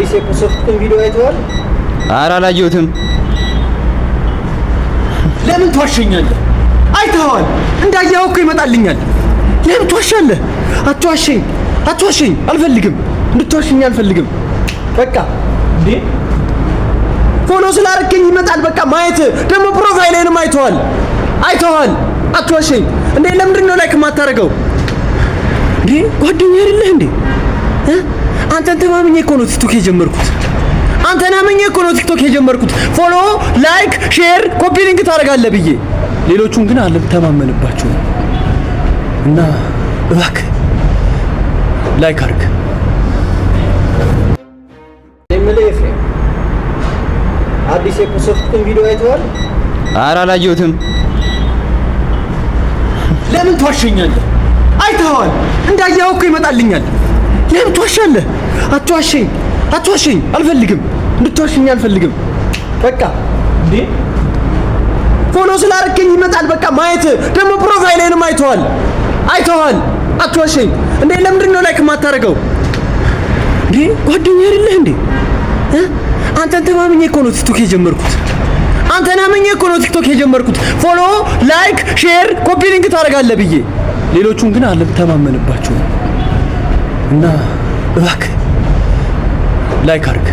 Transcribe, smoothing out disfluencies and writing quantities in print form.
አዲስ የፖስቱን ቪዲዮ አይተዋል? ኧረ አላየሁትም። ለምን ትዋሸኛለህ? አይተዋል። እንዳየኸው እኮ ይመጣልኛል። ለምን ትዋሻለህ? አትዋሸኝ። አልፈልግም። እንድትዋሸኝ አልፈልግም። በቃ እንዴ ፎሎ ስላደረገኝ ይመጣል። በቃ ማየት ደግሞ ፕሮፋይሌንም አይተዋል። አትዋሸኝ። እንዴ ለምንድን ነው ላይክ የማታደርገው? እንዴ ጓደኛ አይደለህ እንዴ? አንተን ተማምኜ እኮ ነው ቲክቶክ የጀመርኩት። ፎሎ፣ ላይክ፣ ሼር፣ ኮፒ ሊንክ ታደርጋለህ ብዬ ሌሎቹን ግን አልተማመንባቸው እና እባክህ ላይክ አድርግ። ኤፍሬም አዲስ የፖስቱን ቪዲዮ አይተዋል? ኧረ አላየሁትም። ለምን ትዋሸኛለህ? አይተዋል። እንዳየኸው እኮ ይመጣልኛል። ለምን ትዋሻለህ? አትዋሸኝ። አልፈልግም። እንድትዋሸኝ አልፈልግም። በቃ እንዴ ፎሎ ስላደረገኝ ይመጣል። በቃ ማየት ደግሞ ፕሮፋይሌንም አይተዋል። አትዋሸኝ። እንዴ ለምንድን ነው ላይክ የማታደርገው? እንዴ ጓደኛ አይደለህ እንዴ? አንተን ተማምኜ እኮ ነው ቲክቶክ የጀመርኩት። ፎሎ፣ ላይክ፣ ሼር፣ ኮፒ ሊንክ ታደርጋለህ ብዬ ሌሎቹን ግን አልተማመንባቸው እና እባክህ ላይክ አድርግ።